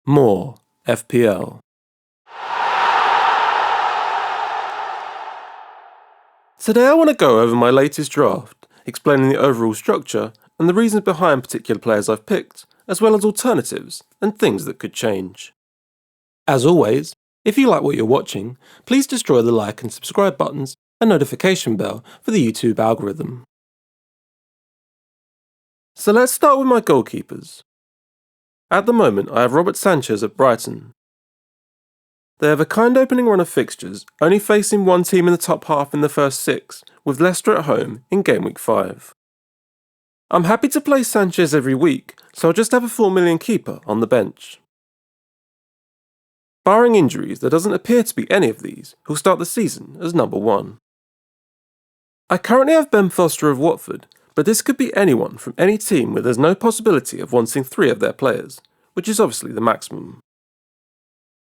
More FPL. Today I want to go over my latest draft, explaining the overall structure and the reasons behind particular players I've picked, as well as alternatives and things that could change. As always, if you like what you're watching, please destroy the like and subscribe buttons and notification bell for the YouTube algorithm. So let's start with my goalkeepers. At the moment I have Robert Sanchez at Brighton. They have a kind opening run of fixtures, only facing one team in the top half in the first 6, with Leicester at home in game week 5. I'm happy to play Sanchez every week, so I'll just have a 4 million keeper on the bench. Barring injuries, there doesn't appear to be any of these who'll start the season as number 1. I currently have Ben Foster of Watford, but this could be anyone from any team where there's no possibility of wanting 3 of their players, which is obviously the maximum.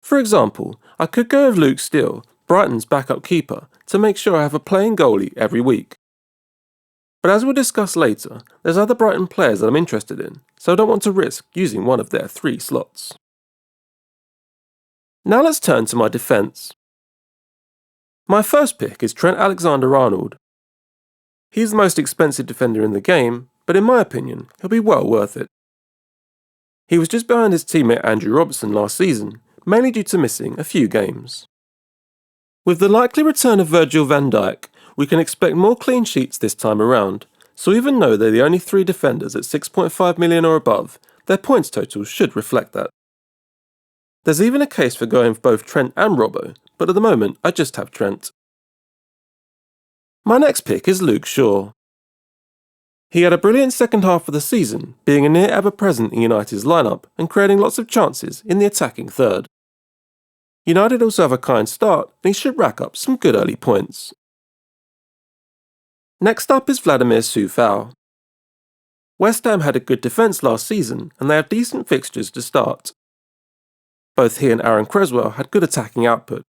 For example, I could go with Luke Steele, Brighton's backup keeper, to make sure I have a playing goalie every week. But as we'll discuss later, there's other Brighton players that I'm interested in, so I don't want to risk using one of their 3 slots. Now let's turn to my defence. My first pick is Trent Alexander-Arnold. He's the most expensive defender in the game, but in my opinion, he'll be well worth it. He was just behind his teammate Andrew Robertson last season, mainly due to missing a few games. With the likely return of Virgil van Dijk, we can expect more clean sheets this time around, so even though they're the only 3 defenders at 6.5 million or above, their points totals should reflect that. There's even a case for going for both Trent and Robbo, but at the moment I just have Trent. My next pick is Luke Shaw. He had a brilliant second half of the season, being a near ever-present in United's lineup and creating lots of chances in the attacking third. United also have a kind start and he should rack up some good early points. Next up is Vladimir Coufal. West Ham had a good defence last season and they have decent fixtures to start. Both he and Aaron Cresswell had good attacking output.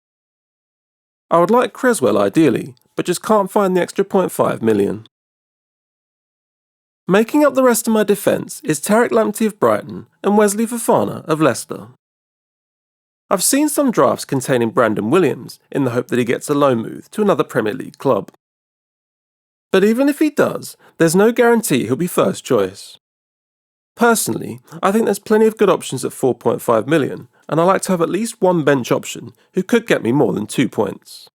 I would like Cresswell ideally, but just can't find the extra 0.5 million. Making up the rest of my defence is Tariq Lamptey of Brighton and Wesley Fofana of Leicester. I've seen some drafts containing Brandon Williams in the hope that he gets a loan move to another Premier League club. But even if he does, there's no guarantee he'll be first choice. Personally, I think there's plenty of good options at 4.5 million, and I like to have at least one bench option who could get me more than 2 points.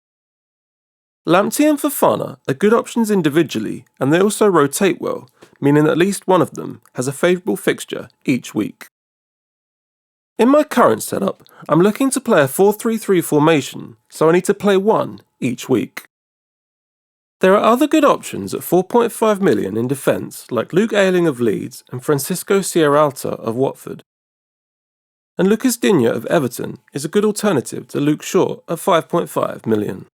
Lamptey and Fofana are good options individually, and they also rotate well, meaning that at least one of them has a favourable fixture each week. In my current setup, I'm looking to play a 4-3-3 formation, so I need to play one each week. There are other good options at 4.5 million in defence, like Luke Ayling of Leeds and Francisco Sierralta of Watford. And Lucas Digne of Everton is a good alternative to Luke Shaw at 5.5 million.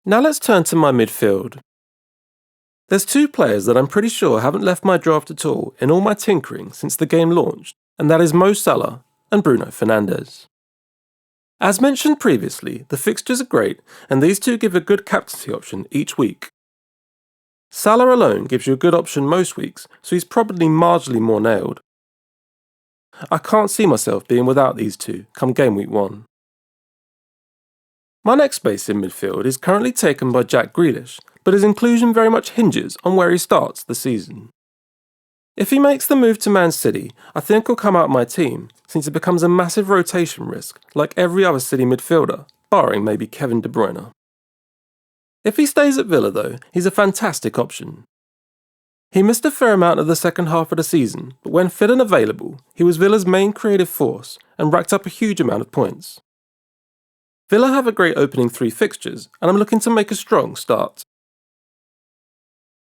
Now let's turn to my midfield. There's 2 players that I'm pretty sure haven't left my draft at all in all my tinkering since the game launched, and that is Mo Salah and Bruno Fernandes. As mentioned previously, the fixtures are great and these 2 give a good captaincy option each week. Salah alone gives you a good option most weeks, so he's probably marginally more nailed. I can't see myself being without these 2 come game week 1. My next space in midfield is currently taken by Jack Grealish, but his inclusion very much hinges on where he starts the season. If he makes the move to Man City, I think he'll come out of my team, since it becomes a massive rotation risk, like every other City midfielder, barring maybe Kevin De Bruyne. If he stays at Villa though, he's a fantastic option. He missed a fair amount of the second half of the season, but when fit and available, he was Villa's main creative force and racked up a huge amount of points. Villa have a great opening 3 fixtures, and I'm looking to make a strong start.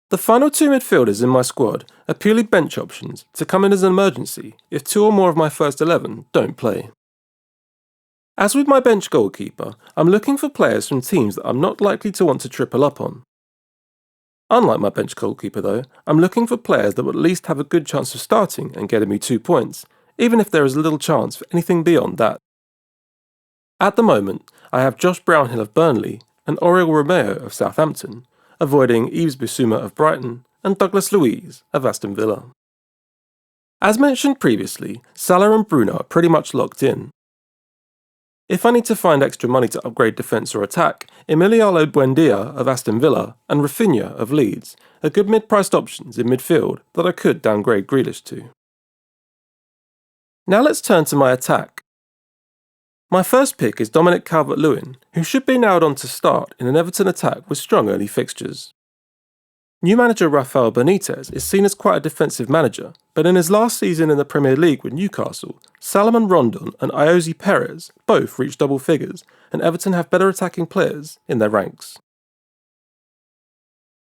The final 2 midfielders in my squad are purely bench options to come in as an emergency if 2 or more of my first 11 don't play. As with my bench goalkeeper, I'm looking for players from teams that I'm not likely to want to triple up on. Unlike my bench goalkeeper though, I'm looking for players that will at least have a good chance of starting and getting me 2 points, even if there is little chance for anything beyond that. At the moment, I have Josh Brownhill of Burnley and Oriol Romeo of Southampton, avoiding Yves Bissouma of Brighton and Douglas Luiz of Aston Villa. As mentioned previously, Salah and Bruno are pretty much locked in. If I need to find extra money to upgrade defence or attack, Emiliano Buendia of Aston Villa and Rafinha of Leeds are good mid-priced options in midfield that I could downgrade Grealish to. Now let's turn to my attack. My first pick is Dominic Calvert-Lewin, who should be nailed on to start in an Everton attack with strong early fixtures. New manager Rafael Benitez is seen as quite a defensive manager, but in his last season in the Premier League with Newcastle, Salomon Rondon and Iosi Perez both reached double figures, and Everton have better attacking players in their ranks.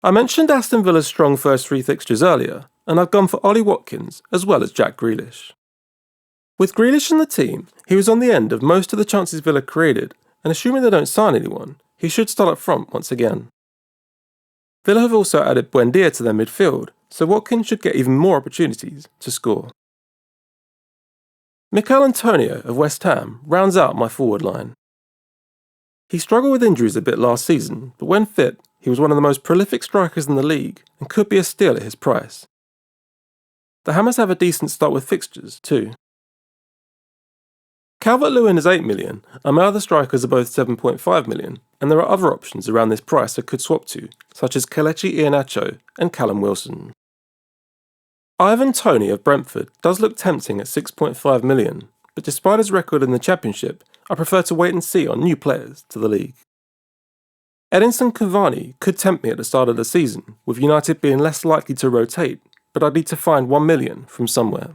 I mentioned Aston Villa's strong first three fixtures earlier, and I've gone for Ollie Watkins as well as Jack Grealish. With Grealish in the team, he was on the end of most of the chances Villa created, and assuming they don't sign anyone, he should start up front once again. Villa have also added Buendia to their midfield, so Watkins should get even more opportunities to score. Mikel Antonio of West Ham rounds out my forward line. He struggled with injuries a bit last season, but when fit, he was one of the most prolific strikers in the league and could be a steal at his price. The Hammers have a decent start with fixtures too. Calvert-Lewin is 8 million, and my other strikers are both 7.5 million, and there are other options around this price I could swap to, such as Kelechi Iheanacho and Callum Wilson. Ivan Toney of Brentford does look tempting at 6.5 million, but despite his record in the Championship, I prefer to wait and see on new players to the league. Edinson Cavani could tempt me at the start of the season, with United being less likely to rotate, but I'd need to find 1 million from somewhere.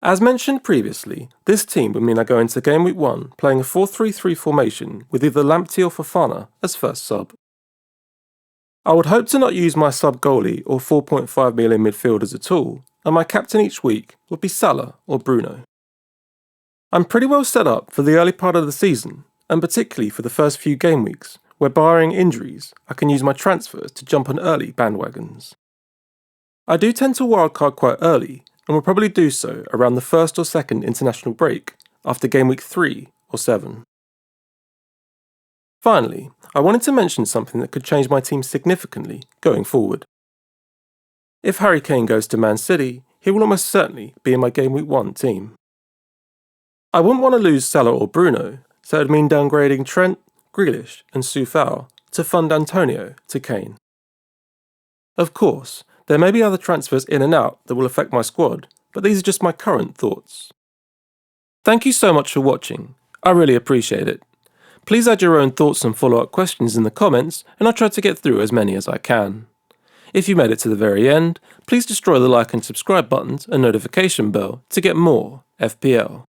As mentioned previously, this team would mean I go into game week 1 playing a 4-3-3 formation with either Lamptey or Fofana as first sub. I would hope to not use my sub goalie or 4.5 million midfielders at all, and my captain each week would be Salah or Bruno. I'm pretty well set up for the early part of the season, and particularly for the first few game weeks, where barring injuries, I can use my transfers to jump on early bandwagons. I do tend to wildcard quite early, and will probably do so around the first or second international break, after game week 3 or 7. Finally, I wanted to mention something that could change my team significantly going forward. If Harry Kane goes to Man City, he will almost certainly be in my game week 1 team. I wouldn't want to lose Salah or Bruno, so it would mean downgrading Trent, Grealish and Soufal to fund Antonio to Kane. Of course, there may be other transfers in and out that will affect my squad, but these are just my current thoughts. Thank you so much for watching. I really appreciate it. Please add your own thoughts and follow-up questions in the comments, and I'll try to get through as many as I can. If you made it to the very end, please destroy the like and subscribe buttons and notification bell to get more FPL.